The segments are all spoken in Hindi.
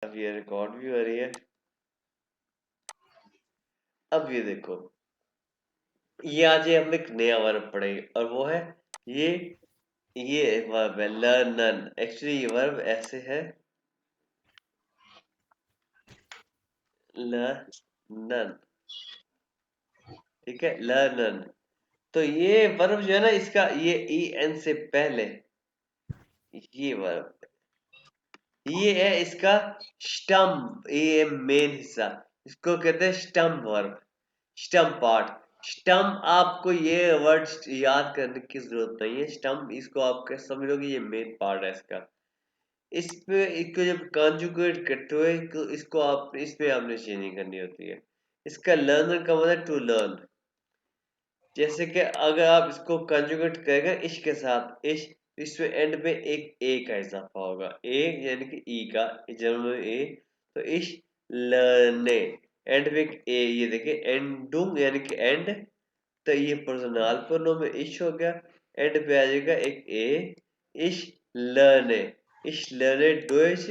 अब ये रिकॉर्ड भी हो रही है। अब ये देखो, ये आज ये हम एक नया वर्ब पढ़ेंगे और वो है ये ये वर्ब है लर्नन। एक्चुअली ये वर्ब ऐसे है लर्नन, ठीक है, लर्नन। तो ये वर्ब जो है ना, इसका ये ई एन से पहले ये वर्ब, ये है इसका स्टम्प, ये मेन हिस्सा, इसको कहते हैं stump verb, stump part. Stump, आपको ये वर्ड याद करने की जरूरत नहीं है। स्टम्प, इसको आप कैसे समझ लो कि ये मेन पार्ट है इसका। इस पे इसको जब कॉन्जुगेट करते हुए इसको आप इसमें आपने चेंजिंग करनी होती है। इसका लर्नर का मतलब टू लर्न। जैसे कि अगर आप इसको कंजुगेट करेंगे इश के साथ, इश, इसमें एंड में एक ए का इजाफा होगा, ए यानी कि ई का जर्मन ए, तो इश लर्ने, एंड में एक ए, ये देखिए एंडुंग यानी कि एंड, तो ये पर्सनल प्रोनाउन में इश हो गया, एंड पे आ जाएगा एक ए, इश लर्ने, इश लर्ने डोइच,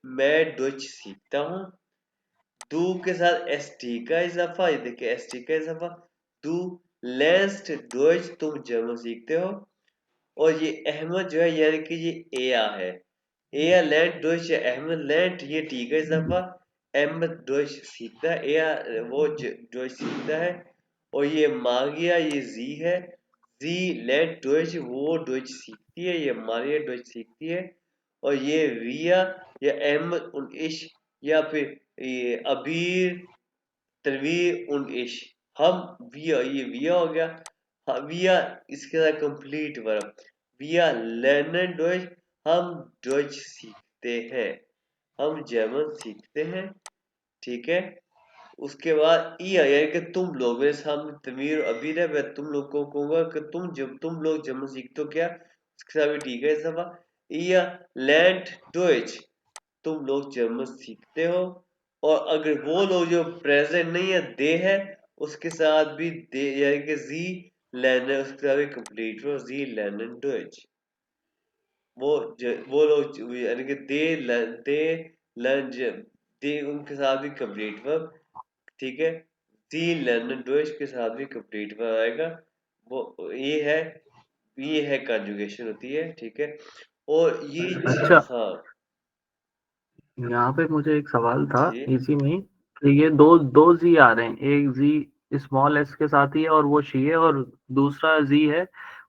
मैं डोइच सीखता हूँ। दू के साथ एस टी का इजाफा, ये देखिए एस टी का इजाफा, दू लेंस्ट डोइच, तुम जर्मन सीखते हो। और ये अहमद जो है यानी कि ये एया है, एया लैंड डोइच, अहमद लैंड, ये टी का इजाफा, अहमद डोइच सीखता है, एया वो डोइच सीखता है। और ये मागिया, ये जी है, जी लैंड डोइच, वो डोइच सीखती है, ये मारिया डोइच सीखती है। और ये विया या अहमद उन इश, या फिर ये अबीर तनवीर उन इश, हम विया, ये विया हो गया। हाँ, विया इसके साथ कंप्लीट वर्ब, विया लर्नन डॉइच, हम डॉइच सीखते हैं, हम जर्मन सीखते हैं, ठीक है। उसके बाद ई यानी कि तुम लोग, मेरे सामने तमीर अबीर है, मैं तुम लोग को कहूंगा कि तुम, जब तुम लोग जर्मन सीखते हो क्या, उसके साथ भी ठीक है इस दफा। या लैंड डॉइच, तुम लोग जर्मन सीखते हो। और अगर वो लोग जो प्रेजेंट नहीं है, दे है, उसके साथ भी दे यानी कि जी लर्नर, उसके साथ भी कंप्लीट हो, जी लर्नन डॉइच। वो लोग यानी कि दे लर्न, दे उनके साथ भी कंप्लीट वर्ब, ठीक है। जी लर्नन डॉइच के साथ भी कंप्लीट वर्ब आएगा। वो ये है कंजुगेशन होती है, ठीक है। और ये अच्छा, हाँ यहाँ पे मुझे एक सवाल था जी इसी में ही, कि ये दो दो जी आ रहे हैं, एक जी स्मॉल एस के साथ ही है और वो शी है, और दूसरा जी है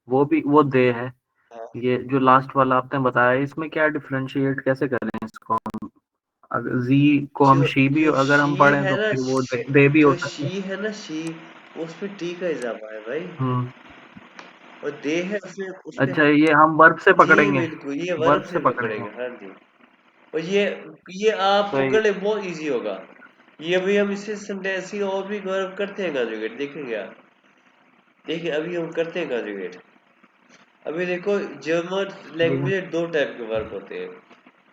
वो भी वो दे है। हाँ। ये जो लास्ट वाला आपने बताया, इसमें क्या डिफरेंशिएट कैसे करें इसको हम? अगर जी को हम शी भी जो अगर हम शी पढ़ें है तो ना, फिर वो दे भी हो जो सकता है। शी है ना, शी, उसमें टी का इजाफा है भाई। हम्म। और दे है उसमें उसके, अच्छा, ये हम वर्ब से जी पकड़ेंगे, बिल्कुल, ये वर्ब वर्ब से से पकड़ेंगे। पकड़ेंगे, हाँ जी। और ये आप तो पकड़ ले, बहुत इजी होगा। ये भी हम इससे सेंटेंस ही और भी वर्ब करते हैं कंजुगेट, देखेंगे आप। देखिए अभी हम करते हैं कंजुगेट। अभी देखो, जर्मन लैंग्वेज ठीक में दो टाइप के वर्ब होते हैं,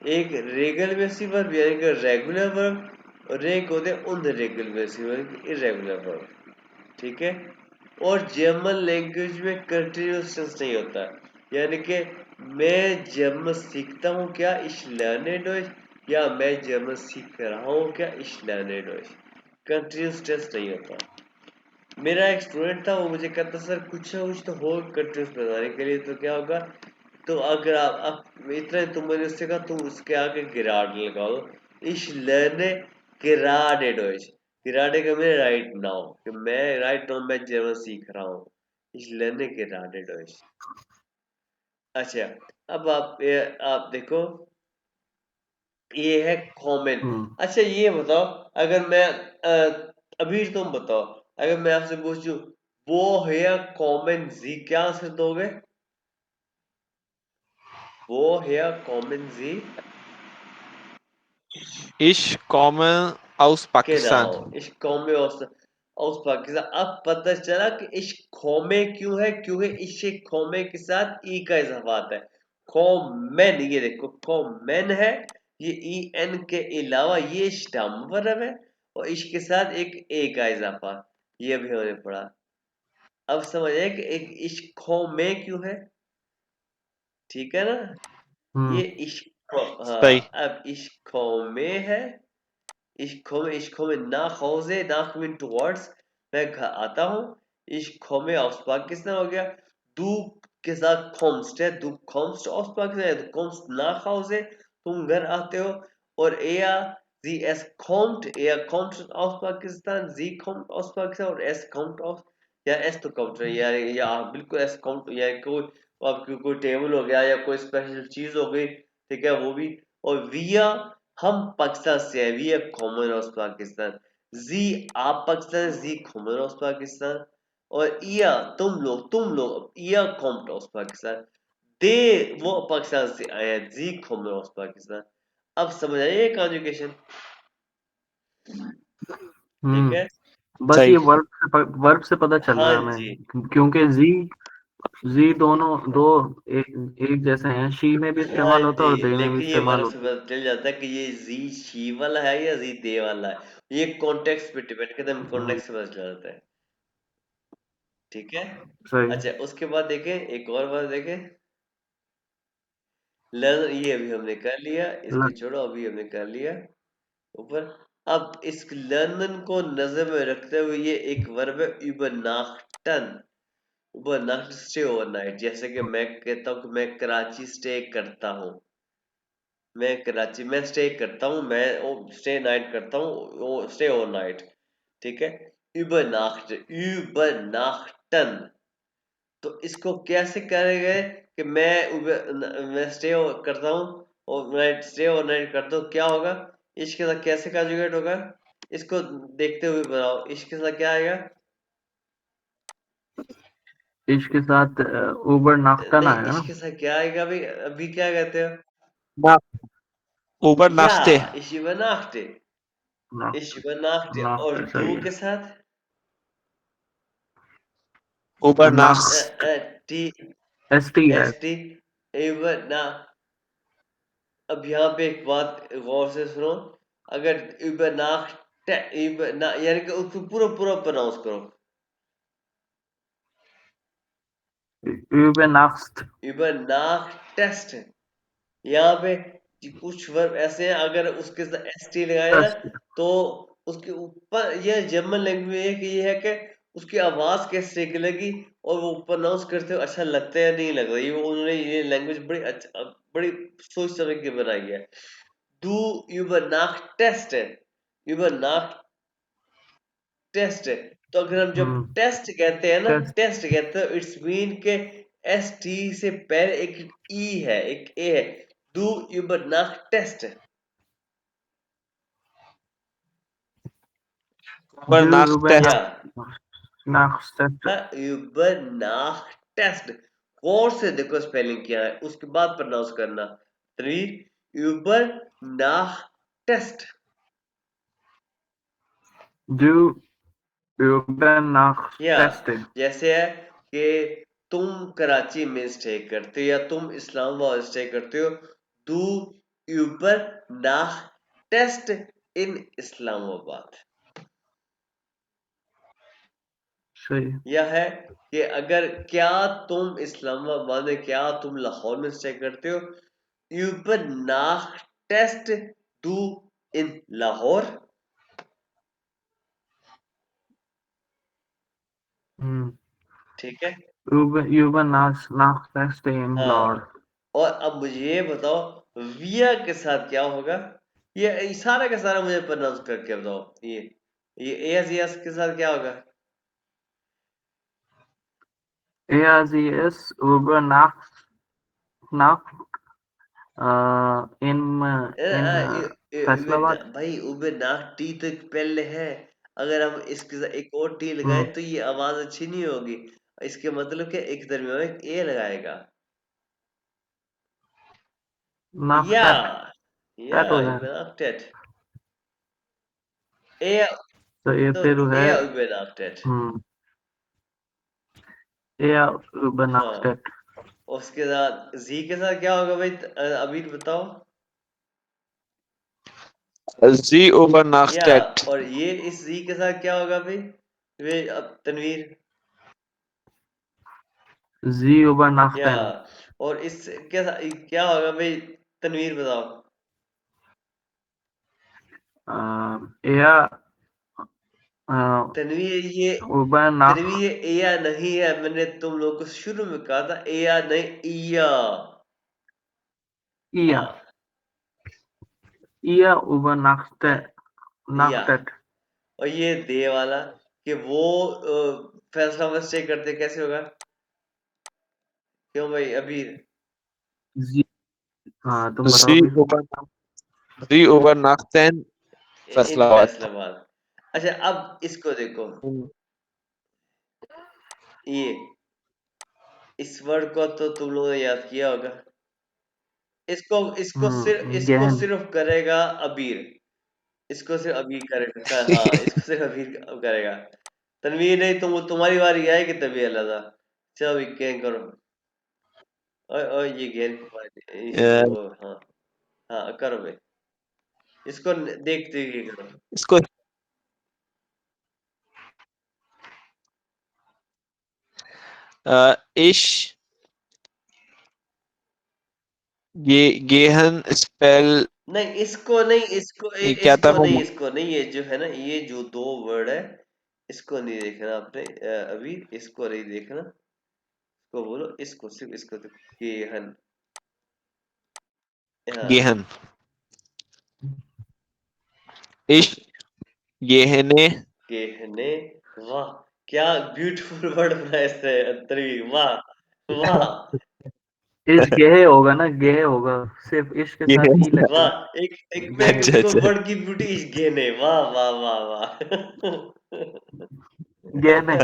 एक रेगुलर बेसिस वर्ब यानी कि रेगुलर वर्ब, और एक होते हैं अनरेगुलर बेसिस वर्ब, इरेगुलर वर्ब, ठीक है। और जर्मन लैंग्वेज में कंटिन्यूअस टेंस नहीं होता, यानी कि मैं जर्मन सीखता हूँ क्या, इश लर्ने डॉइच, या मैं जर्मन सीख रहा हूँ क्या, इश लर्ने डॉइच। कंटिन्यूअस टेंस नहीं होता। मेरा एक स्टूडेंट था, वो मुझे कहता सर कुछ ना कुछ तो हो कंटिन्यूअस बनाने के लिए, तो क्या होगा, तो अगर आप इतना ही तुम, मैंने उससे कहा तुम उसके आगे गिराड लगा दो, इश लर्ने गिराडे डॉइच। गिराडे का मैं राइट नाउ, कि मैं राइट नाउ मैं जर्मन सीख रहा हूँ, इश लर्ने गिराडे डॉइच। अच्छा, अब आप देखो, ये है कॉमन। हम्म। अच्छा ये बताओ, अगर मैं अभी तुम बताओ, अगर मैं आपसे पूछूं वो है कॉमन जी, क्या आंसर दोगे? वो है कॉमन जी, Ich komme aus Pakistan. genau, ich komme aus Pakistan. अब पता चला कि इश खोमे क्यों है, क्योंकि इश खोमे के साथ ई का इजाफा आता है। खोमेन, ये देखो खोमेन है, ये ई एन के अलावा ये स्टम वर्ब है, और इसके साथ एक ए का इजाफा, ये भी हमने पढ़ा। अब समझे कि एक इश खोमे क्यों है, ठीक है ना। ये हम्म। इश सही। अब ich komme है, ich komme nach Hause, nach mean towards, मैं घर आता हूँ। ich komme aus Pakistan हो गया। du के साथ kommst है, du kommst aus Pakistan, du kommst nach Hause, तुम घर आते हो। और sie es kommt, kommt aus Pakistan, sie kommt aus Pakistan और es kommt aus, या एस तो काउंट है यार, या बिल्कुल एस काउंट, या कोई आपकी कोई टेबल हो गया या कोई स्पेशल चीज हो गई, ठीक है वो भी। और विया हम पाकिस्तान से है, विया कॉमन ऑफ पाकिस्तान। जी आप पाकिस्तान, जी कॉमन ऑफ पाकिस्तान। और इया तुम लोग इया कॉम्ट ऑफ पाकिस्तान। दे वो पाकिस्तान से आए हैं, जी कॉमन ऑफ पाकिस्तान। अब समझ आइए कॉन्जुगेशन, ठीक है। बस सही। ये वर्ब से पता चल हाँ रहा है जी, हमें, क्योंकि जी दोनों दो एक जैसे हैं। शी में भी हाँ इस्तेमाल होता है जी, और दे में भी लेकिन ये इस्तेमाल वर्ब से होता पता चल जाता है कि ये जी शी वाला है या जी दे वाला है। ये कॉन्टेक्स्ट पे डिपेंड करता है, है। कॉन्टेक्स्ट से पता चल जाता है, ठीक है। सही। अच्छा उसके बाद देखें, एक और बात देखें, लर्न, ये अभी हमने कर लिया, इसको ल- छोड़ो, अभी हमने कर लिया ऊपर। अब इस लर्नन को नजर में रखते हुए ये एक वर्ब है übernachten, übernacht स्टे ओवरनाइट। जैसे कि मैं कहता हूँ कि मैं कराची स्टे करता हूँ, मैं कराची में स्टे करता हूँ, मैं वो स्टे नाइट करता हूँ, वो स्टे ओवरनाइट, ठीक है। übernachten, तो इसको कैसे करेंगे कि मैं स्टे करता हूँ और नाइट स्टे और नाइट करता हूँ, क्या होगा, इसके साथ कैसे कंजुगेट होगा, इसको देखते हुए बनाओ। इसके साथ क्या आएगा, इसके साथ ऊबर नाफ्तन नहीं आएगा ना। इसके साथ क्या आएगा अभी, अभी क्या कहते हो, ना ऊबर या नाश्ते। ich übernachte, और नाफ्ता दू सही है। के साथ ऊबर नाख नाश्त। टी एसटी है। एस टी ना। अब यहाँ पे एक बात गौर से सुनो, अगर यानी कि उसको पूरा पूरा प्रोनाउंस करो, ऊबर नाफ्त टेस्ट। यहाँ पे कुछ वर्ब ऐसे हैं, अगर उसके साथ एस टी लगाए ना, तो उसके ऊपर, यह जर्मन लैंग्वेज में है कि ये है कि उसकी आवाज कैसे निकलेगी और वो प्रोनाउंस करते हुए अच्छा लगता है या नहीं लगता। ये उन्होंने ये लैंग्वेज बड़ी अच्छा, बड़ी सोच समझ के बनाई है। Du übernachtest तो अगर हम जब टेस्ट कहते हैं ना, टेस्ट। टेस्ट कहते हैं, इट्स मीन के एस टी से पहले एक ई है, एक ए है। Du übernachtest, Uber do Uber नाश्ते। या नाफ्त। übernachtest, गौर से देखो स्पेलिंग क्या है, उसके बाद प्रोनाउंस करना। तनवीर, übernachtest, डू ऊबर या नाफ्त। जैसे है कि तुम कराची में स्टे करते हो या तुम इस्लामाबाद स्टे करते हो। दू यूबर नाह टेस्ट इन इस्लामाबाद। सही। यह है कि अगर क्या तुम इस्लामाबाद में, क्या तुम लाहौर में स्टे करते हो, यूबर नाह टेस्ट दू इन लाहौर, ठीक है। ऊबर नाफ्त इन हाँ, लॉर्ड। और अब मुझे ये बताओ विया के साथ क्या होगा, ये सारा का सारा मुझे प्रोनाउंस करके बताओ। ये एस के साथ क्या होगा, ARZS ऊबर नाफ्त इन इन फैसलाबाद। भाई उबे ना टी तो पहले है, अगर हम इसके साथ एक और टी लगाए तो ये आवाज अच्छी नहीं होगी। इसके मतलब कि एक दरमियान में एक ए लगाएगा, या नाफ्त या हो जाएगा। übernachtet, ए तो ये तो फिर है। ए übernachtet, ऊबर हाँ। नाफ्त। उसके साथ जी के साथ क्या होगा भाई, अभी बताओ। जी ऊबर या नाश्ते। और ये इस जी के साथ क्या होगा भाई, वे अब तनवीर, जी ऊबर या नाफ्तन। और इस के साथ क्या होगा भाई तनवीर बताओ। एया तनवीर ये उबनाख तनवीर ये एया नहीं है, मैंने तुम लोग को शुरू में कहा था एया नहीं इया। इया हाँ इया उबनाख्ते या। नाख्तेट और ये दे वाला कि वो फैसला मिस्टेक करते कैसे होगा? क्यों भाई अभी? जी। हाँ तुम बताओ Sie अभी। übernachten, Sie übernachten इन Faisalabad. फैसलाबाद। अच्छा अब इसको देखो, ये इस वर्ड को तो तुम लोगों ने याद किया होगा। इसको इसको गहन सिर्फ करेगा अबीर। इसको सिर्फ अबीर करेगा। हाँ इसको सिर्फ अबीर करेगा। तनवीर नहीं, तुम्हारी बारी आएगी तभी अल्लाह था। चलो अभी गेन करो। और ये गेन को Äh, वो हाँ हाँ करो भाई। इसको देखते हुए करो। इसको ich gehen spell नहीं इसको नहीं, इसको ये क्या था वो इसको नहीं, ये जो है ना, ये जो दो वर्ड है इसको नहीं देखना आपने। अभी इसको नहीं देखना, इसको बोलो, इसको सिर्फ इसको देखो, गेहन। हाँ gehen. Ich gehene गेहने। वाह क्या ब्यूटीफुल वर्ड बनाया इससे तनवीर, वाह वाह इस गेहे होगा ना, गेहे होगा, सिर्फ इश्क के साथ ई gehen. लगेगा। वाह। एक मैं गेहे अच्छा इसको अच्छा वर्ड की ब्यूटी इस गेहने, वाह वाह वाह वाह गहने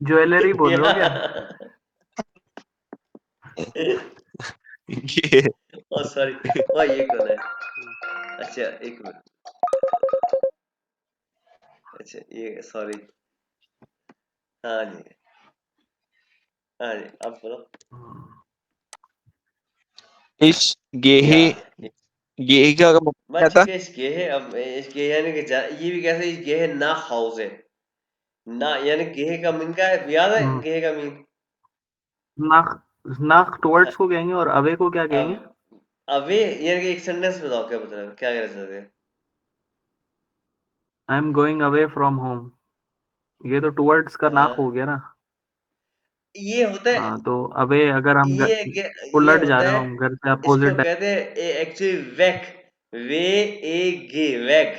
ज्वेलरी बोल लो क्या। ये ओ सॉरी, वाह ये कौन है? अच्छा एक मिनट। अच्छा ये सॉरी। हाँ जी, हाँ जी अब बोलो। ich या gehe gehe का मतलब क्या बस था ठीक है, इसके है अब इसके यानी कि ये भी कैसे इसके है ना हाउस है ना, यानी गेहे का मीन क्या है याद है? हम्म, गेहे का मीन नाक नाक टुवर्ड्स को कहेंगे और अवे को क्या कहेंगे। अब अवे, यानी कि एक सेंटेंस बताओ क्या बता रहे हो, क्या कहना चाहते हैं? I am going away from home. ये तो टुवर्ड्स का नाक हो हाँ, गया ना। ये होता है, हाँ तो अवे अगर हम ये उलट जा होता रहे है, हो, हम घर से इसको अपोजिट। कहते हैं एक्चुअली वैक। वे ए गे वैक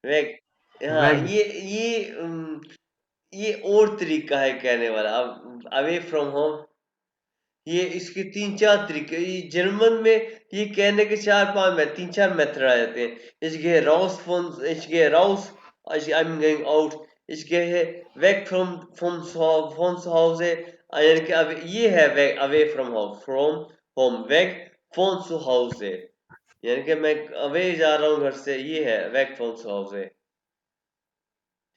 वैक। हाँ वेग ये और तरीका है कहने वाला। अब अवे फ्रॉम होम, ये इसके तीन चार तरीके, ये जर्मन में ये कहने के चार पांच में तीन चार मेथड आ जाते हैं। Ich gehe raus von, ich gehe raus, I'm going out, ich gehe weg von zu Hause, यानी कि अब ये है weg, away from home, from home, weg von zu Hause, यानी कि मैं अवे जा रहा हूँ घर से, ये है weg von zu Hause।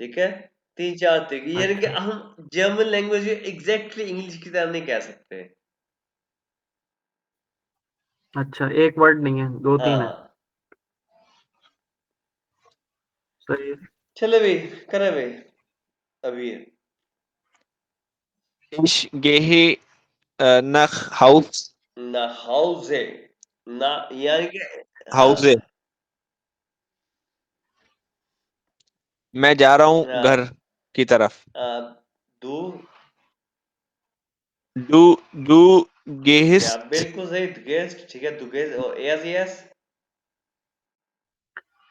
ठीक है, तीन चार तरीके, यानी कि अच्छा हम जर्मन लैंग्वेज एग्जैक्टली इंग्लिश की तरह नहीं कह सकते। अच्छा, एक वर्ड नहीं है, दो तीन है। हाँ सही है। चलो भाई, करे भाई अभी। ich gehe nach Haus ना हाउसे, ना यानी कि Hause हाँ मैं जा रहा हूँ घर हाँ की तरफ दू, du du या gehst बिल्कुल सही, दुगेस्ट ठीक है, दुगेस्ट और yes yes.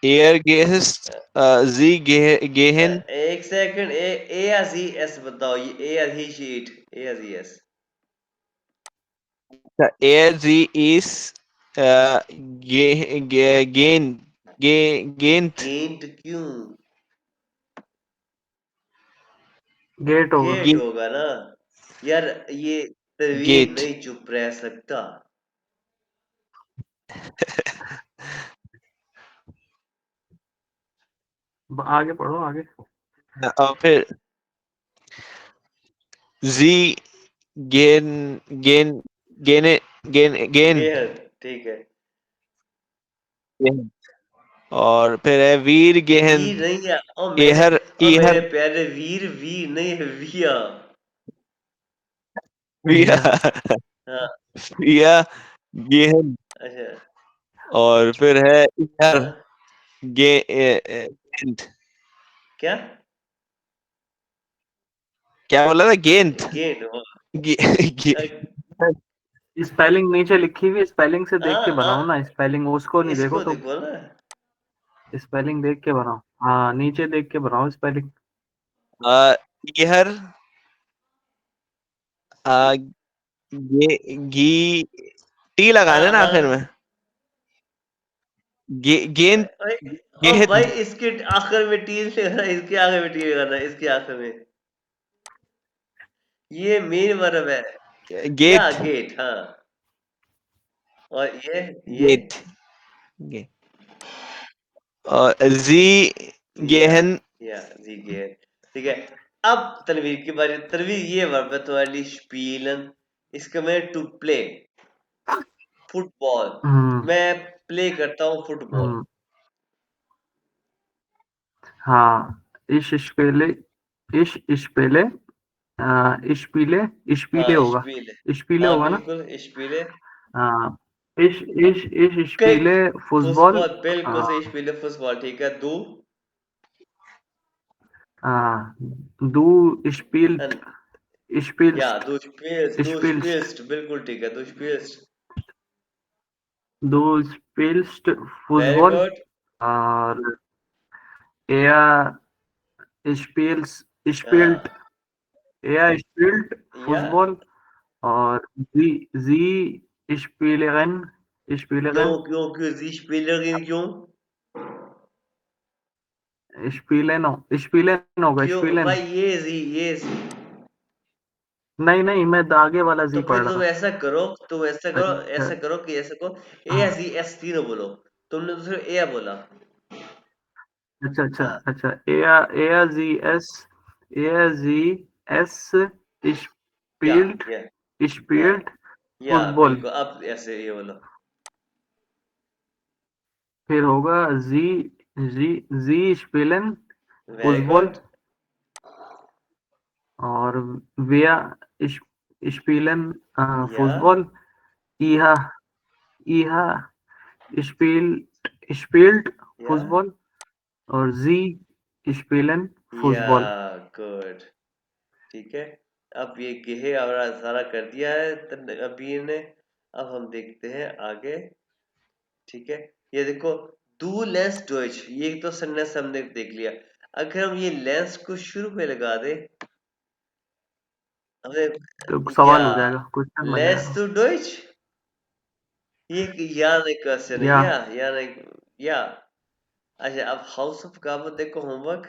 er gehst sie gehen एक सेकंड, ए या जी एस बताओ, ये ए या ही शीट, ए या G S. er sie ist gehend गेंट क्यों? गेट होगा। गेट होगा ना यार, ये तनवीर geht नहीं चुप रह सकता। आगे पढ़ो आगे। और फिर sie gehen gehen गेहन ठीक है। gehen और फिर है वीर गेहन वीर नहीं है, एहर ओ मेरे ईहर प्यारे वीर, वीर नहीं है, विया। wir या हाँ wir गेहन, अच्छा और फिर है इहर, हाँ गेंद। क्या क्या बोला था? गेंद। गेंद हाँ गे, गे, स्पेलिंग नीचे लिखी हुई, स्पेलिंग से देख के हाँ बनाओ ना, स्पेलिंग उसको नहीं देखो इसको तुम, देखो ना स्पेलिंग देख के बनाओ। हाँ नीचे देख के बनाओ स्पेलिंग। इहर, आ, घी, टी लगा हाँ देना हाँ आखिर में। गेंद, भाई अब भाई गेंद, इसके आखिर में टी लगाना इसके आखिर में टी लगाना इसके आखिर में ये मेन वर्ब है या गेट, गेट हाँ और ये गेट, गे, और जी, या गेहन। या जी गेट ठीक है। अब तनवीर की बारी। तनवीर ये वर्ब है तुम्हारे लिए स्पीलन। इसका मैं टू प्ले फुटबॉल। हम्म मैं प्ले करता हूँ फुटबॉल। हम्म, हाँ स्पेले, स्पेले, इश्पीले, हाँ इश्पीले होगा, स्पील इश्पीले हाँ होगा ना। बिल्कुल स्पीले हाँ कई इश्पीले फुटबॉल। फुटबॉल बिल्कुल सही स्पीले फुटबॉल ठीक है दो हाँ दू स्पील्ट, या स्पिल्स्ट, दो स्पिल्स्ट, स्पील्स्ट बिल्कुल ठीक है दो स्पील्स्ट दो स्पिल्स्ट वेरी फुटबॉल। गुड और एया स्पिल्स, स्पिल्ट, हाँ एया स्पिल्ट या फुटबॉल। और जी स्पिलेगन, क्यों स्पिलेगन, क्यों क्यों जी स्पीलर क्यों स्पिलेनो, स्पिलेन होगा, क्यों स्पिलेन। भाई ये जी नहीं नहीं, मैं आगे वाला तो जी फिर पढ़ रहा तुम था। ऐसा करो तुम ऐसा करो अच्छा ऐसा करो कि ऐसा करो ए हाँ, एस जी एस तीनों बोलो। तुमने तो सिर्फ ए बोला अच्छा अच्छा हाँ अच्छा, एया जी एस या स्पील्ड, या या स्पील्ड या फुटबॉल। बिल्कुल अब ऐसे ये बोलो फिर होगा जी, जी जी स्पेलन वेरी फुटबॉल। गुड और विया स्पीलन या फुटबॉल। इहा, इहा स्पील, स्पील्ड या फुटबॉल। और जी स्पेलन या फुटबॉल। गुड ठीक है। अब ये गेहे और सारा कर दिया है अभी ने। अब हम देखते हैं आगे ठीक है। ये देखो दू लेंस डॉइच ये तो सेंटेंस हमने देख लिया। अगर हम ये लेंस को शुरू में लगा दे हमें तो या सवाल हो जाएगा, क्वेश्चन बन लेंस जाएगा। टू डॉइच ये या नहीं क्वेश्चन है या या नहीं या अच्छा अब हाउस ऑफ काबू देखो होमवर्क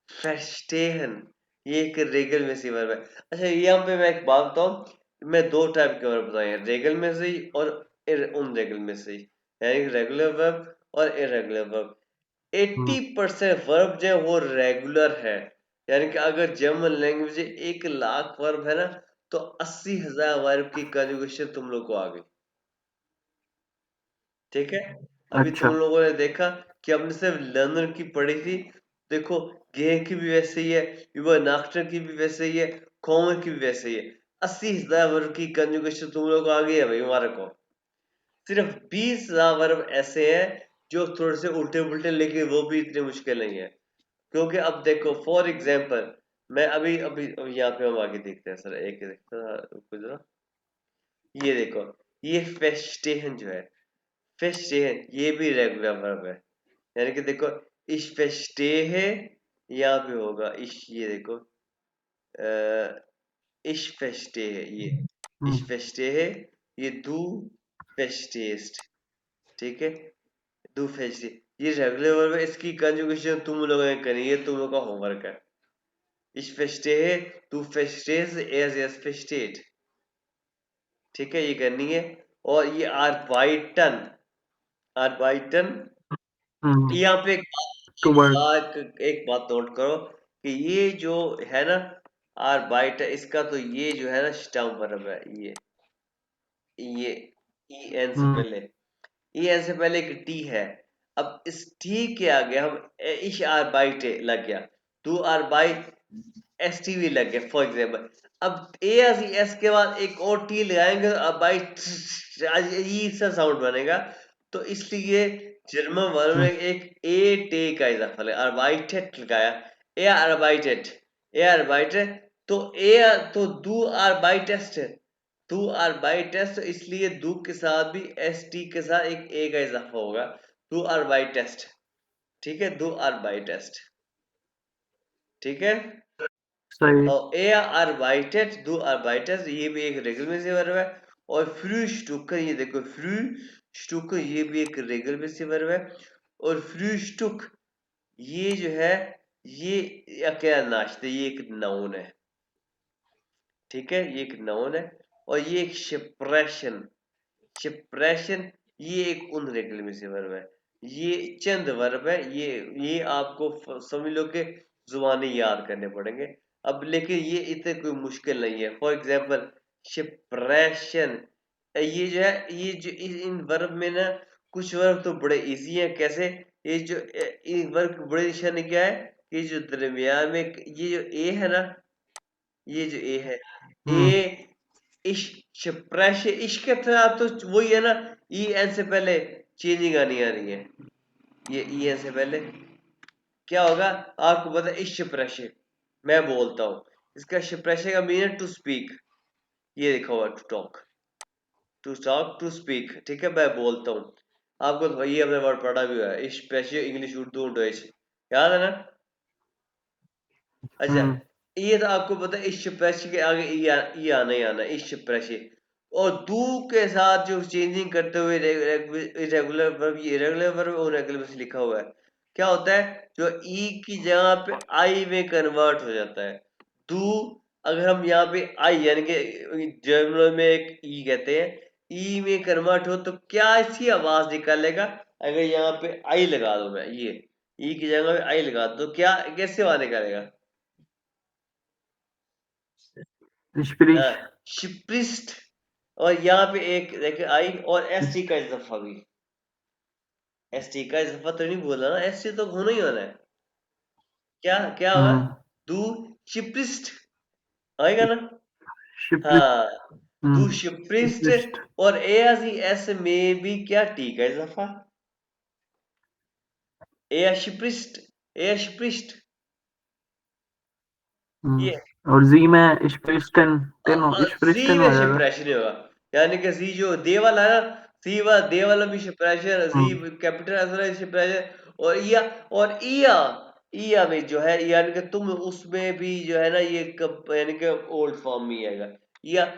फ्रस्टेहन ये एक रेगल में सी वर्ब है। अच्छा यहाँ पे मैं एक बात बताऊं मैं दो टाइप के वर्ब बताए हैं रेगल में से ही और उन रेगल में से ही यानी रेगुलर वर्ब और इरेगुलर वर्ब। हम्म 80% वर्ब जो है वो रेगुलर है यानी कि अगर जर्मन लैंग्वेज 1 लाख वर्ब है ना तो 80,000 वर्ब की कंजुगेशन तुम लोग को आ गई ठीक है। अभी तुम अच्छा लोगों ने देखा कि हमने सिर्फ लर्नर की पढ़ी थी। देखो गेह की भी वैसे ही है युवा नाक्टर की भी वैसे ही है कॉमर की भी वैसे ही है। 80,000 वर्ब की कंजुगेशन तुम लोग को आ गई है भाई हमारे को। सिर्फ 20,000 वर्ब ऐसे हैं जो थोड़े से उल्टे पुल्टे लेकिन वो भी इतने मुश्किल नहीं है। क्योंकि अब देखो फॉर एग्जाम्पल मैं अभी अभी अभी यहाँ पे हम आगे देखते हैं सर एक रुको जरा। ये देखो ये फेस्टेहन जो है फेस्टेहन ये भी रेगुलर वर्ब है यानी कि देखो इश फेस्टेह यहाँ पे होगा इश ये देखो इश फेस्टेह ये इश हम्म फेस्टेह ये दू फेस्टेस्ट ठीक है दू फेस्टे ये रेगुलर वर्ब है इसकी कंजुगेशन तुम लोगों ने करी है तुम लोगों का होमवर्क है। Ich verstehe, du verstehst, es versteht ठीक है ये करनी है। और ये आर्बाइटन आर्बाइटन यहाँ पे टू वर्ड। एक बात नोट करो कि ये जो है ना आर्बाइटन इसका तो ये जो है ना स्टम वर्ब है ये ई एन से हम्म पहले ई एन से पहले एक टी है। अब इस टी के आगे हम इश आर्बाइटे लग गया तू आर्बाइट ST भी लग गया फॉर एग्जाम्पल। अब AS के बाद एक और T लगाएंगे, अब भाई सा साउंड बनेगा। तो इसलिए जर्मन वालों ने एक ए टे का इजाफा लगाया, arbeitet लगाया, arbeitet तो तो दू arbeitet, इसलिए दू के साथ भी ST के साथ एक ए का इजाफा होगा, दू arbeitet। ठीक है, दू arbeitet। ठीक है, सही। और arbeitet, दू arbeitet, ये भी एक regelmäßig वर्ब है। और frühstücken, ये देखो frühstücken, ये भी एक regelmäßig वर्ब है। और frühstück ये जो है, ये अकेला नाश्ता, ये एक नाउन है। ठीक है, ये एक नाउन है। और ये एक शिप्रेशन ये एक उन regelmäßig वर्ब है। ये चंद वर्ब है, ये आपको समझ लो कि जुबानी याद करने पड़ेंगे। अब लेकिन ये इतने कोई मुश्किल नहीं है। फॉर एग्जाम्पल शिप्रेशन, ये जो है, ये जो इन वर्ब में ना कुछ वर्ब तो बड़े इजी हैं। कैसे? ये जो इन वर्ब की बड़ी निशानी क्या है, ये जो दरमियान में ये जो ए है ना, ये जो ए है, ए इश शप्रेश इश्क के साथ तो वही है ना, ई एन से पहले चेंजिंग आनी आ रही है। ये ई एन से पहले क्या होगा आपको पता है? इश शप्रेश, मैं बोलता हूँ, इसका शप्रेश का मीन है टू स्पीक। ये लिखा हुआ टू टॉक टू स्पीक। ठीक है, मैं बोलता हूँ। आपको तो ये अपने वर्ड पढ़ा भी हुआ है, इश स्पेशल इंग्लिश उर्दू डच, याद है ना? अच्छा, ये तो आपको पता है, इश स्पेशल के आगे ई आना ही आना, इश स्पेशल। और दू के साथ जो चेंजिंग करते हुए इरेगुलर वर्ब, ये इरेगुलर वर्ब और रेगुलर से लिखा हुआ है, क्या होता है? जो ई की जगह पे आई में कन्वर्ट हो जाता है। दू, अगर हम यहाँ पे आई यानी कि जर्मन में एक ई कहते हैं, ई में कन्वर्ट हो तो क्या ऐसी आवाज निकालेगा? अगर यहाँ पे आई लगा दो, मैं ये ई की जगह पे आई लगा दो, तो क्या कैसे आवाज निकालेगा? स्प्रिश। शिप्रिस्ट। और यहाँ पे एक देखिए आई और एस टी का इजाफा भी, एस टी का इजाफा तो नहीं बोला ना, एस टी तो होना ही होना है। क्या क्या होगा? दू शिप्रिस्ट आएगा ना? शिप्रिश। हाँ, दू शिप्रिस्ट। और एस में भी क्या टी का इजाफा, ए शिप्रिस्ट, ए शिप्रिस्ट। ये और जी में स्प्रिस्टन, जी स्प्रिस्टन में हो जाएगा। शिप्रेशन नहीं होगा, यानी कि जी जो दे वाला है ना, सी वाला दे वाला भी शिप्रेशन, जी कैपिटल एस वाला शिप्रेशन। और या और इया में जो है, यानी कि तुम उसमें भी जो है ना, ये यानी कि ओल्ड फॉर्म में ही आएगा, या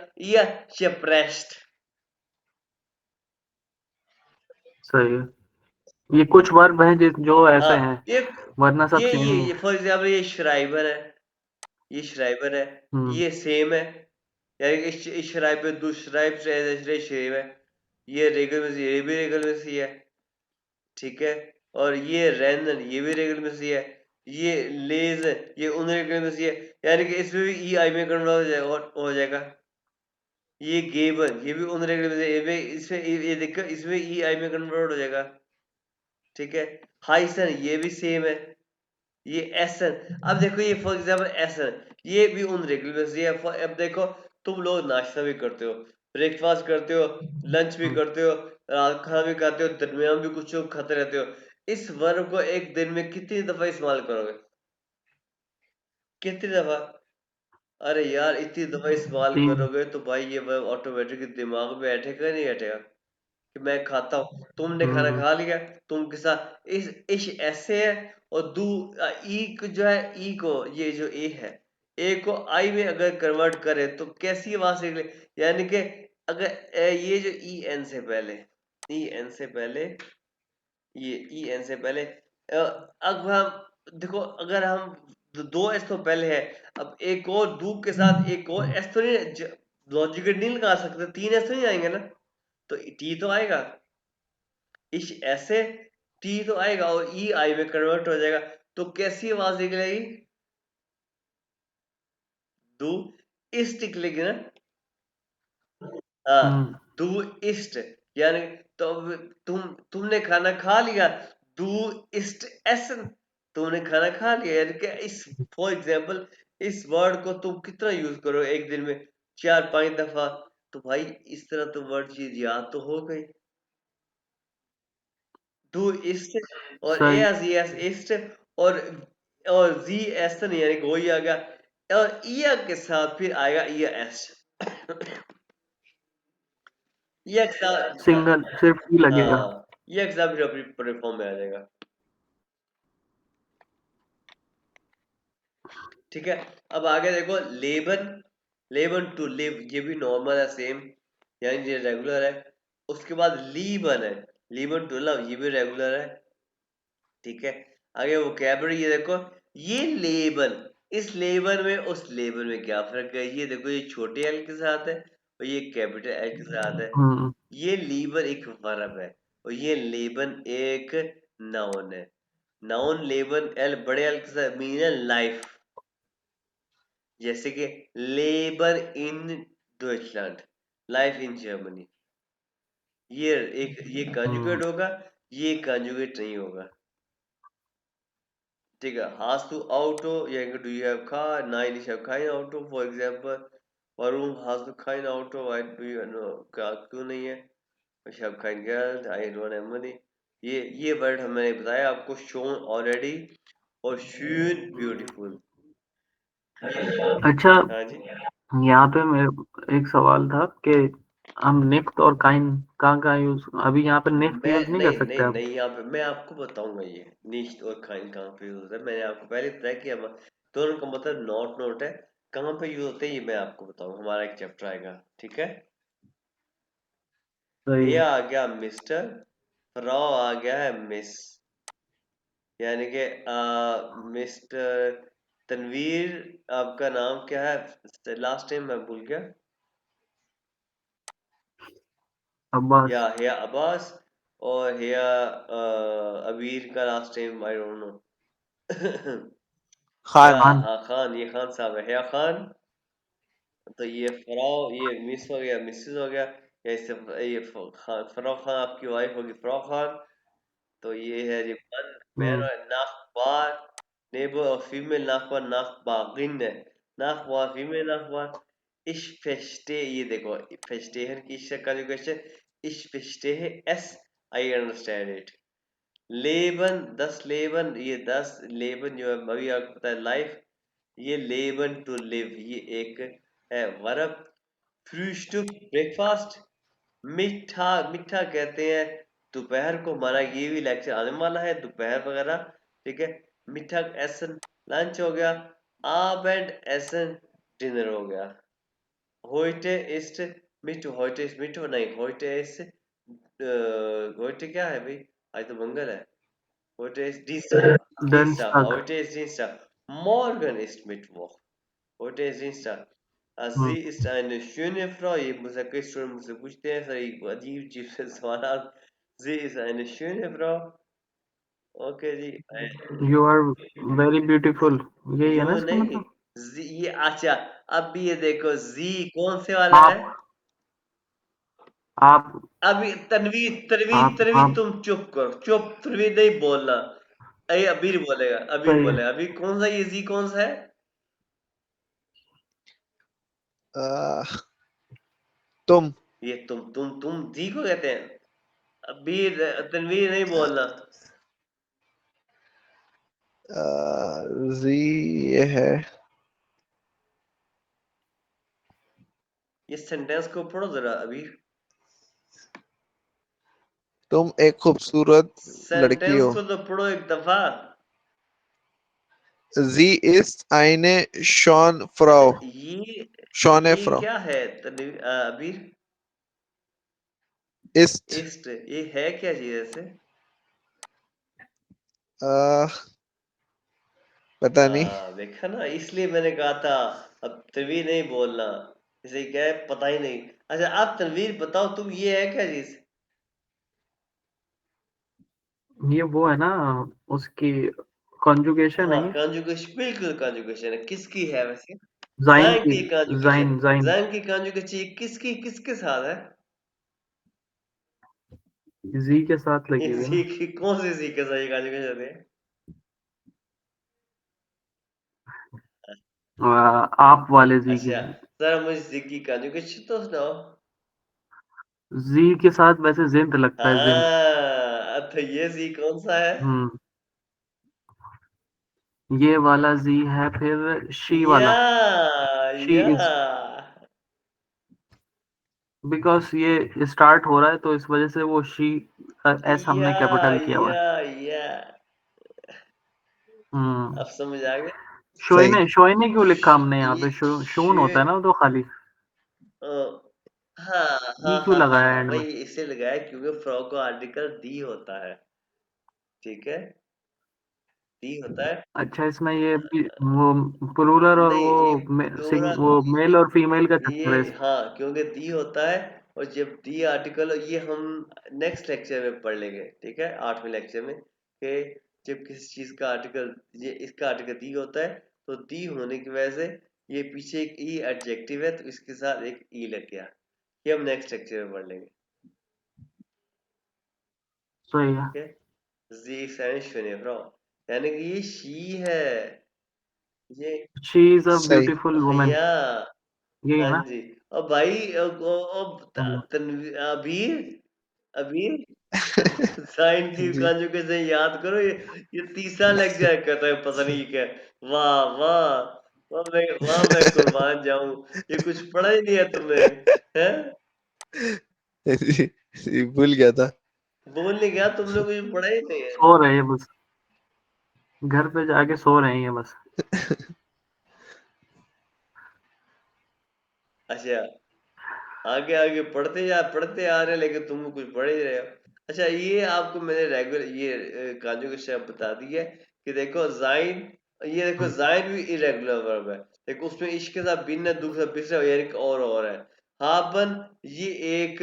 शिप्रेस्ड। सही है। ये कुछ वर्ब हैं जो ऐसे हाँ, हैं, वरना सब सेम ही ये फॉर एग्जाम्पल ये श्राइबर है, ये श्राइबर है, है। ये सेम है। यानी कि इस श्राइब पे दो श्राइब से शेम है। ये रेगल में से, ये भी रेगल में से है। ठीक है, और ये रैंदन, ये भी रेगल में से है। ये लेज, ये उन रेगल में से है। यानी कि इसमें भी ई आई में कन्वर्ट हो जाएगा। ये गेबर, ये भी उन रेगल में से, ये भी इसमें ये देखो, इसमें ई आई में कन्वर्ट हो जाएगा। ठीक है, हाइसन, ये भी सेम है। ये एसन, अब देखो ये फॉर एग्जाम्पल एसन, ये भी उन रेगुलर से है। अब देखो, तुम लोग नाश्ता भी करते हो, ब्रेकफास्ट करते हो, लंच भी करते हो, रात खाना भी खाते हो, दरमियान भी कुछ खाते रहते हो। इस वर्ब को एक दिन में कितनी दफा इस्तेमाल करोगे? कितनी दफा? अरे यार, इतनी दफा इस्तेमाल 3। करोगे तो भाई ये वर्ब ऑटोमेटिक दिमाग में बैठेगा नहीं बैठेगा कि मैं खाता हूँ। तुमने खाना खा लिया, तुम के साथ इश ऐसे है। और ई को जो है, ई को ये जो ए है, ए को आई में अगर कन्वर्ट करे तो कैसी आवाज निकले? यानी कि अगर ये जो ई एन से पहले, ई एन से पहले, ये ई एन से पहले अब हम देखो, अगर हम दो एस तो पहले है, अब एक और दू के साथ एक और एस तो नहीं, लॉजिकली नहीं लगा सकते, तीन एस तो नहीं आएंगे ना, तो टी तो आएगा। इस ऐसे टी तो आएगा और ई आई में कन्वर्ट हो जाएगा। तो कैसी आवाज निकलेगी? दू इस्ट निकलेगी ना? हाँ, दू इस्ट, यानी तो तुमने खाना खा लिया, दू इस्ट एसन, तुमने खाना खा लिया। यानी कि इस फॉर एग्जाम्पल इस वर्ड को तुम कितना यूज करो एक दिन में 4-5 दफा, तो भाई इस तरह तो वर्ड चीज याद तो हो गई। डू इस्ट और ए सही। एस एस इस्ट और जी एस नहीं, यानी कि वही आ गया, और ईया के साथ फिर आएगा ईया एस। ईया के साथ सिंगल सिर्फ ई लगेगा। हाँ, ईया के साथ फिर अपनी पूरे फॉर्म में आ जाएगा। ठीक है, अब आगे देखो लेबन, लेबन टू लिव, ये भी नॉर्मल है सेम, यानी ये रेगुलर है। उसके बाद लीबन है, लीबन टू लव, ये भी रेगुलर है। ठीक है, आगे वोकैबुलरी ये देखो, ये लेबन, इस लेबन में उस लेबन में क्या फर्क है, ये देखो, ये छोटे एल के साथ है और ये कैपिटल एल के साथ है। हम्म। ये लीबन एक वर्ब है और ये लेबन एक नाउन है। नाउन लेबन एल बड़े एल के साथ मीन है लाइफ, जैसे कि लेबर इन डॉइचलैंड, लाइफ इन जर्मनी। ये एक, ये कंजुगेट होगा, ये कंजुगेट नहीं होगा। ठीक है, hast du Auto, या do you have car, nein ich habe kein Auto, for example, warum hast du kein Auto, why do you know, क्यों नहीं है, ich habe kein Geld, I don't have money। ये वर्ड हमने बताया आपको, shown already और schön beautiful। अच्छा, हाँ जी, यहाँ पे मेरे एक सवाल था कि हम निफ्ट और काइन कहाँ कहाँ यूज, अभी यहाँ पे निफ्ट मैं यूज नहीं कर नहीं सकते नहीं आप? नहीं, यहाँ पे मैं आपको बताऊंगा ये निश्त और खाइन कहाँ पे यूज होता है। मैंने आपको पहले बताया कि हम दोनों का मतलब नॉट नोट है, कहाँ पे यूज होते हैं ये मैं आपको बताऊंगा, हमारा एक चैप्टर आएगा। ठीक है, सही ये है। आ गया मिस्टर, फ्रॉ आ गया है मिस, यानी कि मिस्टर तनवीर, आपका नाम क्या है लास्ट टाइम मैं भूल गया, अब्बास। या अब्बास, और या अबीर का last time I don't know. या खान। खान। हाँ खान, ये खान साहब है, या खान। तो ये फराव, ये मिस हो गया, मिसेस हो गया, या इससे ये फराव खान आपकी वाइफ होगी, फराव खान। तो ये है जी मन, मैन हम्म। और नाकबार, नेबर और फीमेल नाकबार, नाकबागिन है, नाकबार फीमेल नाकबार। इश फेस्टे, ये देखो फेस्टेहन की का जो क्वेश्चन, इश फेस्टेह एस, आई अंडरस्टैंड इट। लेबन 10 लेबन, ये 10 लेबन जो है अभी आपको पता है लाइफ, ये लेबन टू लिव, ये एक है वर्ब। फ्रूस्टुक ब्रेकफास्ट, मीठा, मीठा कहते हैं दोपहर को, हमारा ये भी लेक्चर आने वाला है दोपहर वगैरह। ठीक है, मीठा एसन लंच हो गया, आबेंड एसन डिनर हो गया। होइटे इस्ट मिठो, होइटे इस्ट मिठो नहीं, होइटे इस्ट होइटे क्या है भाई, आज तो मंगल है। होइटे इस्ट Dienstag, Dienstag, डेंस्टक। heute ist Dienstag, morgen ist Mittwoch, heute ist Dienstag। हम्म। Sie ist eine schöne Frau, ये मुझसे कई स्टूडेंट मुझसे पूछते हैं सर, एक अजीब अजीब से सवाल। Sie ist eine schöne Frau, okay जी। यू आर वेरी ब्यूटीफुल, यही है ना यू इसका नहीं, मतलब? ये अच्छा, अब ये देखो जी कौन से वाला है। आप आप अभी तनवीर, तनवीर, तनवीर आप तुम चुप करो, चुप, तनवीर नहीं बोलना। अरे अबीर बोलेगा, अबीर सही है। बोलेगा, अभी कौन सा ये जी कौन सा है। तुम। ये तुम जी को कहते हैं, अबीर, तनवीर नहीं बोलना। जी ये है। ये सेंटेंस को पढ़ो जरा अबीर, तुम एक खूबसूरत लड़की सेंटेंस हो। को तो पढ़ो एक दफा। Sie ist eine schöne अच्छा, Frau। schöne ये Frau क्या है अबीर, ist ईस्ट, ये है क्या चीज ऐसे। अह, पता नहीं। देखा ना, इसलिए मैंने कहा था अब तनवीर नहीं बोलना, इसे क्या है पता ही नहीं। अच्छा आप तनवीर बताओ, तुम ये है क्या चीज। ये वो है ना, उसकी कॉन्जुगेशन हाँ है ये। कॉन्जुगेशन, बिल्कुल कॉन्जुगेशन है, किसकी है वैसे। जाइन जैन की। की कॉन्जुगेशन, जाइन जाइन। जैन की कॉन्जुगेशन किसकी, किसके साथ है। जी के साथ लगी हुई है जी ना। की कौन सी जी के साथ कॉन्जुगेशन है। आप वाले जी की। अच्छा सर मुझे जी की कॉन्जुगेशन तो सुनाओ। जी के साथ वैसे जिंद लगता है, जिंद। हाँ तो ये जी कौन सा है? हम्म ये वाला जी है फिर शी या वाला। शी या इज, बिकॉज ये स्टार्ट हो रहा है तो इस वजह से वो शी, एस हमने या कैपिटल किया हुआ है। या अब समझ आ गया। सही। शोइने, शोइने क्यों लिखा हमने यहाँ ये पे? शून होता है ना तो खाली, अ, हाँ ई हाँ क्यों हाँ हाँ लगाया हाँ एंड भाई में? इसे लगाया क्योंकि फ्रॉग का आर्टिकल दी होता है। ठीक है, दी होता है। अच्छा, इसमें ये भी वो प्लूरल और नहीं ये दोहरा वो मेल और फीमेल का चक्कर है ये हाँ क्योंकि दी होता है। और जब दी आर्टिकल ये हम नेक्स्ट लेक्चर में पढ़ लेंगे, ठीक है, 8वें लेक्चर में कि जब किसी चीज का आर्टिकल, ये इसका आर्टिकल दी होता है तो दी होने की वजह से ये पीछे एक ई एडजेक्टिव है तो इसके साथ एक ई लग गया। ये हम नेक्स्ट लेक्चर में पढ़ लेंगे। सही है। ठीक है, जी सैनिश फ्रॉम, यानी कि ये शी है। ये शी इज अ सही। ब्यूटीफुल वुमेन, या यही है हाँ ना? जी। और भाई हम्म। अबीर अबीर साइन की जी। कॉन्जुगेशन याद करो। ये तीसरा लेक्चर करता है पता नहीं क्या। वाह वाह वाह मैं कुर्बान जाऊं। ये कुछ पढ़ा ही नहीं है तुमने, हैं? जी, जी, भूल गया था। बोल नहीं गया, तुमने कुछ पढ़ा ही नहीं है। सो रहे हैं बस, घर पे जाके सो रहे हैं ये बस। अच्छा, आगे आगे पढ़ते आ रहे हैं लेकिन तुम कुछ पढ़ ही रहे हो। अच्छा ये आपको मैंने रेगुलर ये कॉन्जुगेशन बता दी है कि देखो जाइन, ये देखो हम्म, जाइन भी इरेगुलर वर्ब है। देखो उसमें इश्क के साथ बिन है, दुख के साथ बिस्र है, यानी कि और है। हाबन ये एक,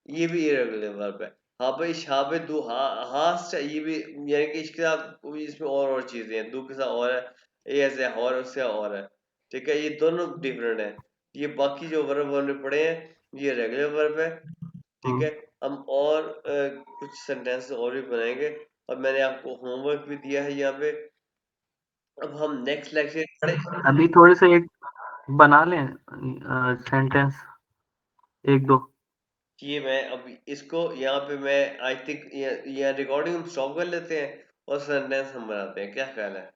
ये भी इरेगुलर वर्ब है। हाबे शाबे दु हास्ट ये भी, यानी कि इश्क के साथ इसमें और चीजें हैं, दुख के साथ और है, ये ऐसे और उससे और है। ठीक है, ये दोनों डिफरेंट है। ये बाकी जो वर्ब हमने पढ़े हैं ये रेगुलर वर्ब है। ठीक हम्म। है, हम और कुछ सेंटेंस और भी बनाएंगे और मैंने आपको होमवर्क भी दिया है यहाँ पे। अब हम नेक्स्ट लेक्चर पढ़े। अभी थोड़े से एक बना लें सेंटेंस, एक दो। ये मैं अभी इसको यहाँ पे मैं आई थिंक ये रिकॉर्डिंग हम स्टॉप कर लेते हैं और सेंटेंस हम बनाते हैं, क्या ख्याल है?